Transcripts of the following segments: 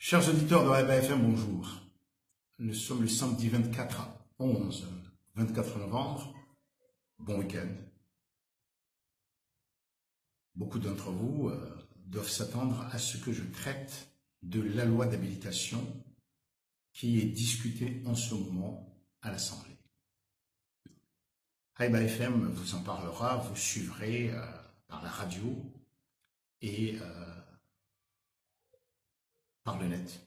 Chers auditeurs de RBFM, bonjour. Nous sommes le samedi 24 novembre. Bon week-end. Beaucoup d'entre vous doivent s'attendre à ce que je traite de la loi d'habilitation qui est discutée en ce moment à l'Assemblée. RBFM vous en parlera, vous suivrez par la radio et par le net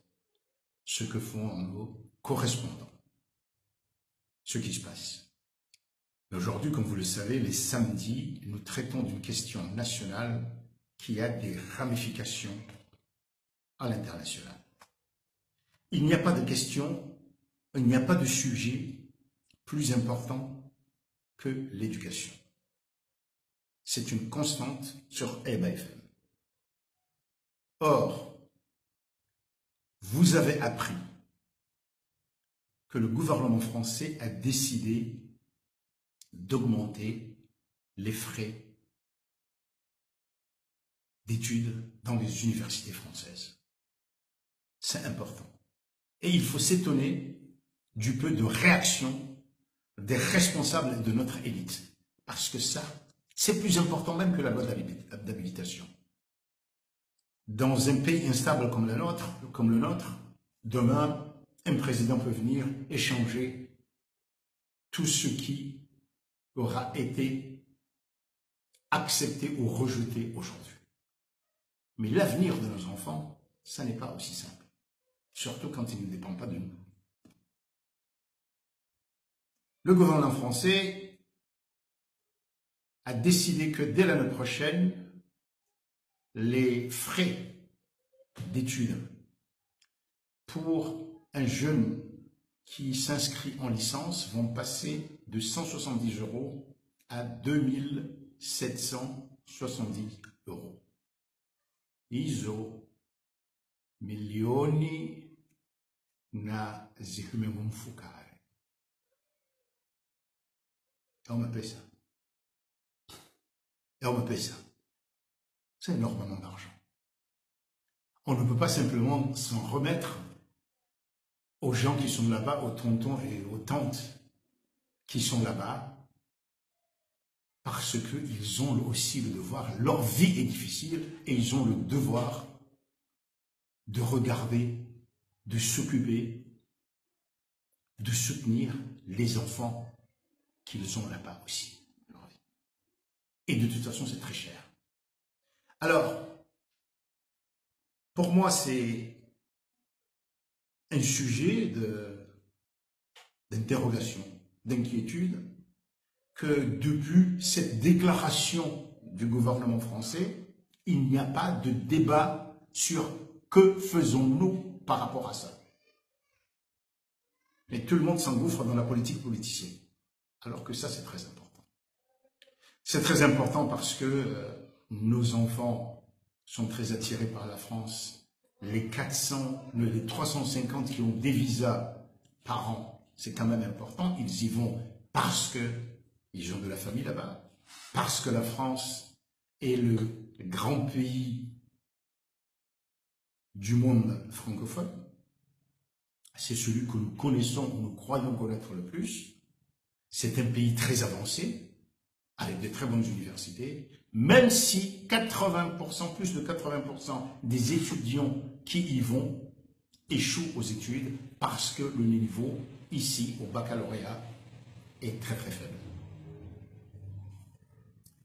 ce que font nos correspondants, ce qui se passe. Aujourd'hui, comme vous le savez, les samedis, nous traitons d'une question nationale qui a des ramifications à l'international. Il n'y a pas de question, il n'y a pas de sujet plus important que l'éducation. C'est une constante sur RBFM. Or, vous avez appris que le gouvernement français a décidé d'augmenter les frais d'études dans les universités françaises. C'est important. Et il faut s'étonner du peu de réaction des responsables de notre élite. Parce que ça, c'est plus important même que la loi d'habilitation. Dans un pays instable comme le nôtre, demain, un président peut venir échanger tout ce qui aura été accepté ou rejeté aujourd'hui. Mais l'avenir de nos enfants, ça n'est pas aussi simple. Surtout quand il ne dépend pas de nous. Le gouvernement français a décidé que dès l'année prochaine, les frais d'études pour un jeune qui s'inscrit en licence vont passer de 170 € à 2770 €. Izo milioni na zihumemumfukare. Et on me paie ça. Et on me paie ça. C'est énormément d'argent. On ne peut pas simplement s'en remettre aux gens qui sont là-bas, aux tontons et aux tantes qui sont là-bas, parce qu'ils ont aussi le devoir, leur vie est difficile, et ils ont le devoir de regarder, de s'occuper, de soutenir les enfants qu'ils ont là-bas aussi. Et de toute façon, c'est très cher. Alors, pour moi, c'est un sujet d'interrogation, d'inquiétude, que depuis cette déclaration du gouvernement français, il n'y a pas de débat sur que faisons-nous par rapport à ça. Mais tout le monde s'engouffre dans la politique politicienne, alors que ça, c'est très important. C'est très important parce que nos enfants sont très attirés par la France. Les 350 qui ont des visas par an, c'est quand même important. Ils y vont parce qu'ils ont de la famille là-bas, parce que la France est le grand pays du monde francophone. C'est celui que nous connaissons, nous croyons connaître le plus. C'est un pays très avancé, avec de très bonnes universités, même si 80%, plus de 80% des étudiants qui y vont échouent aux études parce que le niveau, ici, au baccalauréat, est très très faible.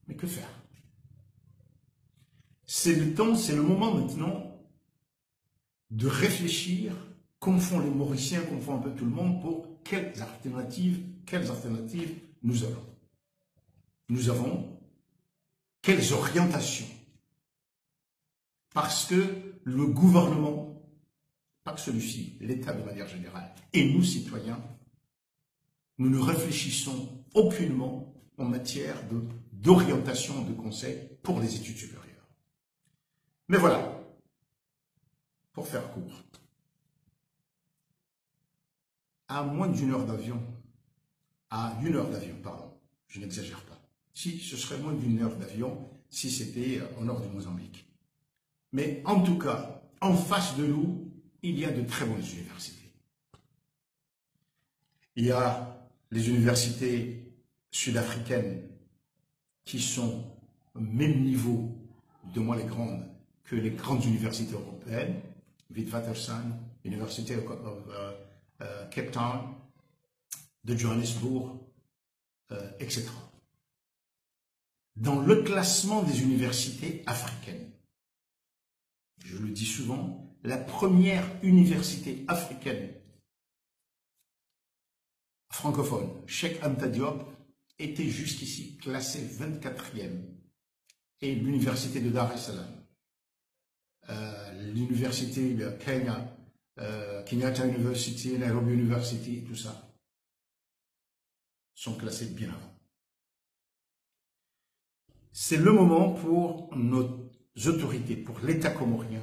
Mais que faire? C'est le temps, c'est le moment maintenant de réfléchir, comme font les Mauriciens, comme font un peu tout le monde, pour quelles alternatives nous avons. Nous avons quelles orientations? Parce que le gouvernement, pas que celui-ci, l'État de manière générale, et nous citoyens, nous ne réfléchissons aucunement en matière d'orientation, de conseil pour les études supérieures. Mais voilà, pour faire court, à moins d'une heure d'avion, pardon, je n'exagère pas. Si, ce serait moins d'une heure d'avion si c'était au nord du Mozambique. Mais en tout cas, en face de nous, il y a de très bonnes universités. Il y a les universités sud-africaines qui sont au même niveau, de moins les grandes, que les grandes universités européennes, Witwatersrand, Université de Cape Town, de Johannesburg, etc. Dans le classement des universités africaines, je le dis souvent, la première université africaine francophone, Cheikh Anta Diop, était jusqu'ici classée 24e. Et l'université de Dar es Salaam, l'université de Kenya, Kenyatta University, Nairobi University, tout ça, sont classés bien avant. C'est le moment pour nos autorités, pour l'État comorien,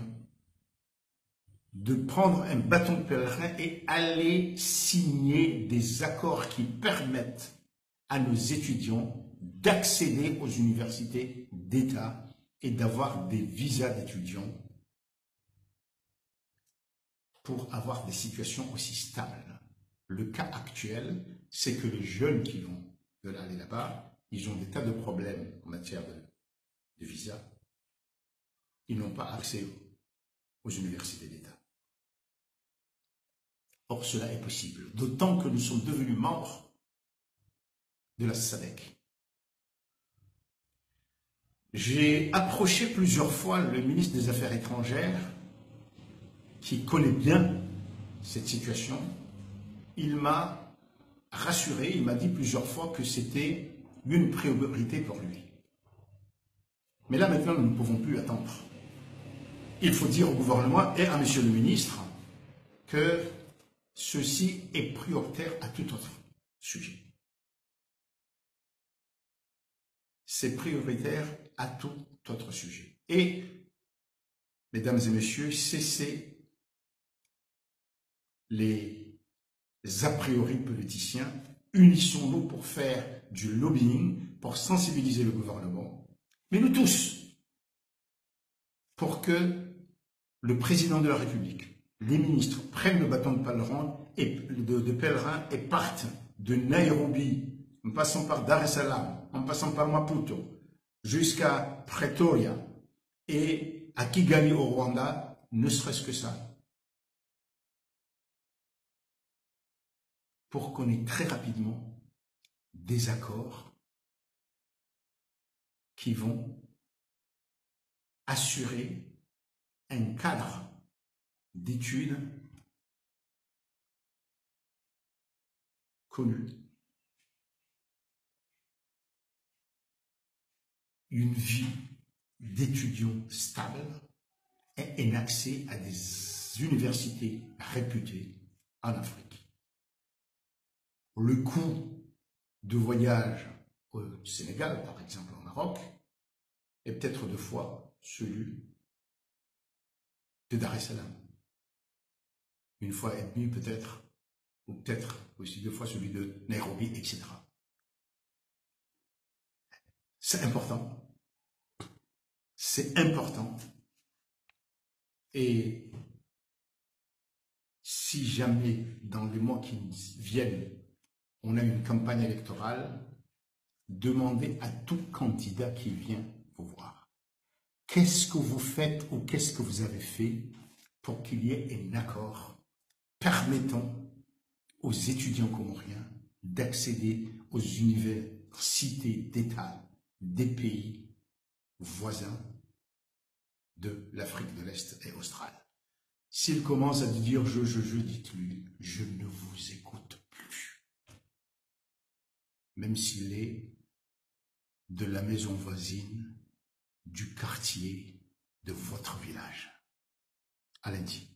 de prendre un bâton de pèlerin et aller signer des accords qui permettent à nos étudiants d'accéder aux universités d'État et d'avoir des visas d'étudiants pour avoir des situations aussi stables. Le cas actuel, c'est que les jeunes qui veulent aller là-bas, ils ont des tas de problèmes en matière de visa. Ils n'ont pas accès aux universités d'État. Or, cela est possible, d'autant que nous sommes devenus membres de la SADC. J'ai approché plusieurs fois le ministre des Affaires étrangères, qui connaît bien cette situation. Il m'a rassuré, il m'a dit plusieurs fois que c'était une priorité pour lui. Mais là, maintenant, nous ne pouvons plus attendre. Il faut dire au gouvernement et à monsieur le ministre que ceci est prioritaire à tout autre sujet. C'est prioritaire à tout autre sujet. Et, mesdames et messieurs, cessez les a priori politiciens, unissons-nous pour faire du lobbying, pour sensibiliser le gouvernement, mais nous tous, pour que le président de la République, les ministres prennent le bâton de pèlerin et partent de Nairobi, en passant par Dar es Salaam, en passant par Maputo, jusqu'à Pretoria et à Kigali au Rwanda, ne serait-ce que ça, pour qu'on ait très rapidement des accords qui vont assurer un cadre d'études connu, une vie d'étudiants stable et un accès à des universités réputées en Afrique. Le coût de voyage au Sénégal, par exemple au Maroc, est peut-être 2 fois celui de Dar es Salaam. 1 fois et demie peut-être, ou peut-être aussi 2 fois celui de Nairobi, etc. C'est important. C'est important. Et si jamais, dans les mois qui viennent, on a une campagne électorale, demandez à tout candidat qui vient vous voir. Qu'est-ce que vous faites ou qu'est-ce que vous avez fait pour qu'il y ait un accord permettant aux étudiants comoriens d'accéder aux universités d'État des pays voisins de l'Afrique de l'Est et australe. S'il commence à dire je, dites-lui, je ne vous écoute plus. Même s'il est de la maison voisine, du quartier de votre village. À lundi.